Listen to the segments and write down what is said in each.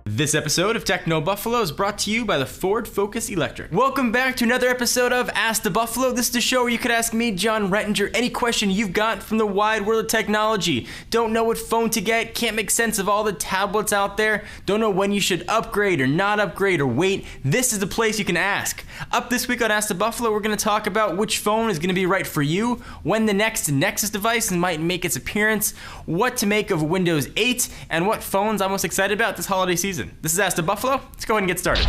This episode of Techno Buffalo is brought to you by the Ford Focus Electric. Welcome back to another episode of Ask the Buffalo. This is the show where you could ask me, John Rettinger, any question you've got from the wide world of technology. Don't know what phone to get, can't make sense of all the tablets out there, don't know when you should upgrade or not upgrade or wait. This is the place you can ask. Up this week on Ask the Buffalo, we're going to talk about which phone is going to be right for you, when the next Nexus device might make its appearance, what to make of Windows 8, and what phones I'm most excited about this holiday season. This is Ask the Buffalo. Let's go ahead and get started.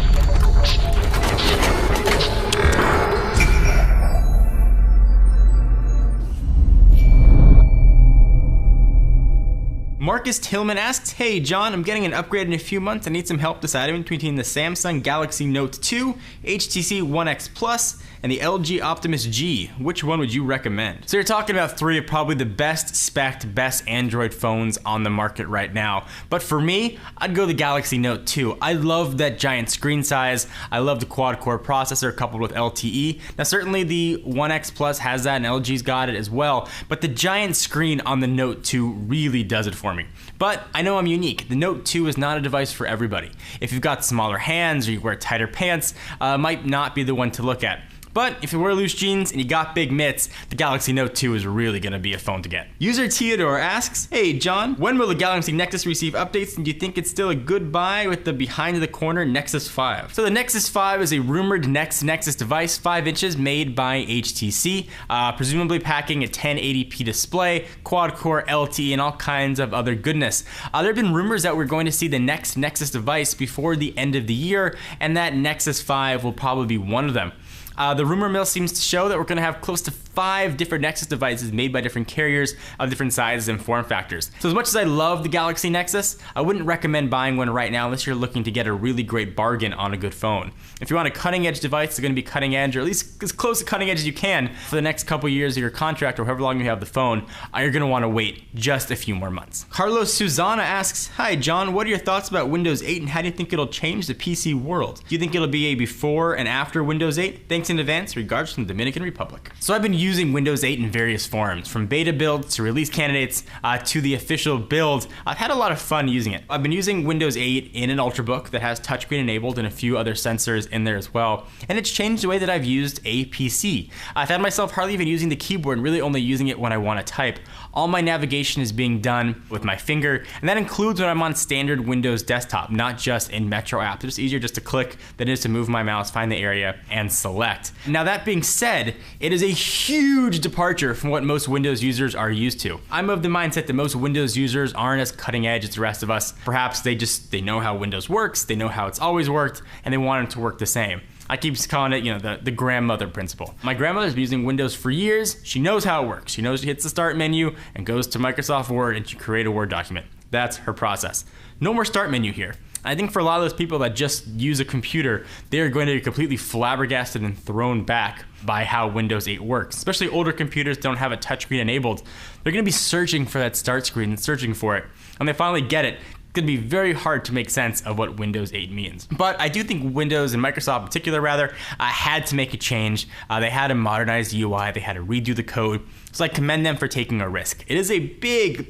Marcus Tillman asks, hey John, I'm getting an upgrade in a few months. I need some help deciding between the Samsung Galaxy Note 2, HTC One X Plus, and the LG Optimus G. Which one would you recommend? So you're talking about three of probably the best spec'd, best Android phones on the market right now. But for me, I'd go the Galaxy Note 2. I love that giant screen size. I love the quad-core processor coupled with LTE. Now certainly the One X Plus has that and LG's got it as well, but the giant screen on the Note 2 really does it for me. But I know I'm unique. The Note 2 is not a device for everybody. If you've got smaller hands or you wear tighter pants, might not be the one to look at. But if you wear loose jeans and you got big mitts, the Galaxy Note 2 is really going to be a phone to get. User Theodore asks, hey John, when will the Galaxy Nexus receive updates, and do you think it's still a good buy with the behind-the-corner Nexus 5? So the Nexus 5 is a rumored next Nexus device, 5 inches, made by HTC, presumably packing a 1080p display, quad-core LTE, and all kinds of other goodness. There have been rumors that we're going to see the next Nexus device before the end of the year, and that Nexus 5 will probably be one of them. The rumor mill seems to show that we're going to have close to 5 different Nexus devices made by different carriers of different sizes and form factors. So as much as I love the Galaxy Nexus, I wouldn't recommend buying one right now unless you're looking to get a really great bargain on a good phone. If you want a cutting edge device, it's going to be cutting edge, or at least as close to cutting edge as you can for the next couple years of your contract or however long you have the phone, you're going to want to wait just a few more months. Carlos Susana asks, hi John, what are your thoughts about Windows 8 and how do you think it'll change the PC world? Do you think it'll be a before and after Windows 8? Thanks in advance. Regards from the Dominican Republic. So I've been using Windows 8 in various forms, from beta builds to release candidates to the official build. I've had a lot of fun using it. I've been using Windows 8 in an Ultrabook that has touchscreen enabled and a few other sensors in there as well, and it's changed the way that I've used a PC. I've had myself hardly even using the keyboard and really only using it when I want to type. All my navigation is being done with my finger, and that includes when I'm on standard Windows desktop, not just in Metro apps. It's easier just to click than it is to move my mouse, find the area, and select. Now that being said, it is a huge departure from what most Windows users are used to. I'm of the mindset that most Windows users aren't as cutting edge as the rest of us. Perhaps they know how Windows works, they know how it's always worked, and they want it to work the same. I keep calling it, the grandmother principle. My grandmother's been using Windows for years. She knows how it works. She knows she hits the start menu and goes to Microsoft Word and she create a Word document. That's her process. No more start menu here. I think for a lot of those people that just use a computer, they're going to be completely flabbergasted and thrown back by how Windows 8 works. Especially older computers don't have a touchscreen enabled. They're going to be searching for that start screen and searching for it. When they finally get it, it's going to be very hard to make sense of what Windows 8 means. But I do think Windows, and Microsoft in particular rather, had to make a change. They had to modernize the UI, they had to redo the code. So I commend them for taking a risk. It is a big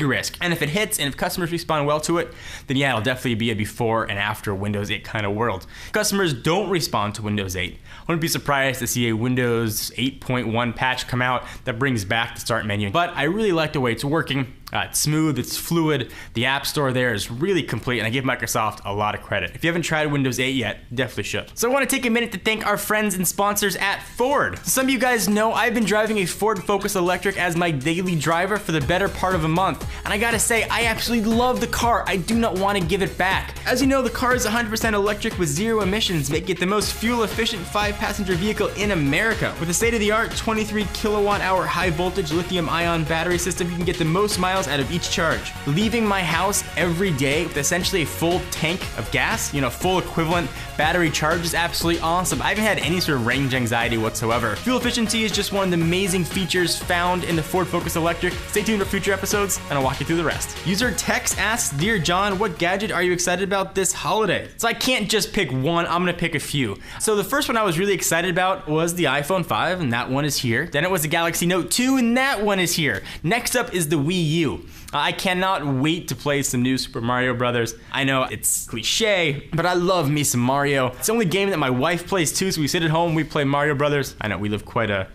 risk. And if it hits and if customers respond well to it, then yeah, it'll definitely be a before and after Windows 8 kind of world. If customers don't respond to Windows 8, I wouldn't be surprised to see a Windows 8.1 patch come out that brings back the start menu. But I really like the way it's working. It's smooth, it's fluid, the App Store there is really complete, and I give Microsoft a lot of credit. If you haven't tried Windows 8 yet, definitely should. So I want to take a minute to thank our friends and sponsors at Ford. Some of you guys know I've been driving a Ford Focus Electric as my daily driver for the better part of a month, and I gotta say, I absolutely love the car. I do not want to give it back. As you know, the car is 100% electric with 0 emissions, making it the most fuel-efficient 5-passenger vehicle in America. With a state-of-the-art 23 kilowatt-hour high-voltage lithium-ion battery system, you can get the most miles out of each charge. Leaving my house every day with essentially a full tank of gas, full equivalent battery charge is absolutely awesome. I haven't had any sort of range anxiety whatsoever. Fuel efficiency is just one of the amazing features found in the Ford Focus Electric. Stay tuned for future episodes, and I'll walk you through the rest. User Tex asks, Dear John, what gadget are you excited about this holiday? So I can't just pick one, I'm gonna pick a few. So the first one I was really excited about was the iPhone 5, and that one is here. Then it was the Galaxy Note 2, and that one is here. Next up is the Wii U. I cannot wait to play some new Super Mario Brothers. I know it's cliche, but I love me some Mario. It's the only game that my wife plays too, so we sit at home, we play Mario Brothers. I know, we live quite an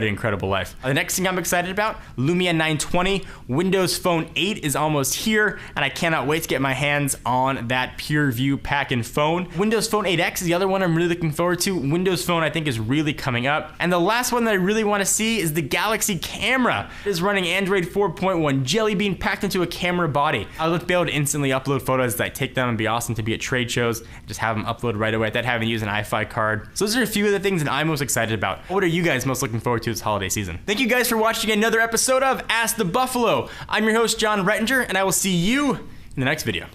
incredible life. The next thing I'm excited about, Lumia 920. Windows Phone 8 is almost here, and I cannot wait to get my hands on that PureView pack-in phone. Windows Phone 8X is the other one I'm really looking forward to. Windows Phone I think is really coming up. And the last one that I really want to see is the Galaxy camera. It is running Android 4.1 Jelly Bean packed into a camera body. I'll be able to instantly upload photos as I take them. It'd be awesome to be at trade shows, just have them upload right away without having to use an iFi card. So those are a few of the things that I'm most excited about. What are you guys most looking forward to this holiday season? Thank you guys for watching another episode of Ask the Buffalo. I'm your host, John Rettinger, and I will see you in the next video.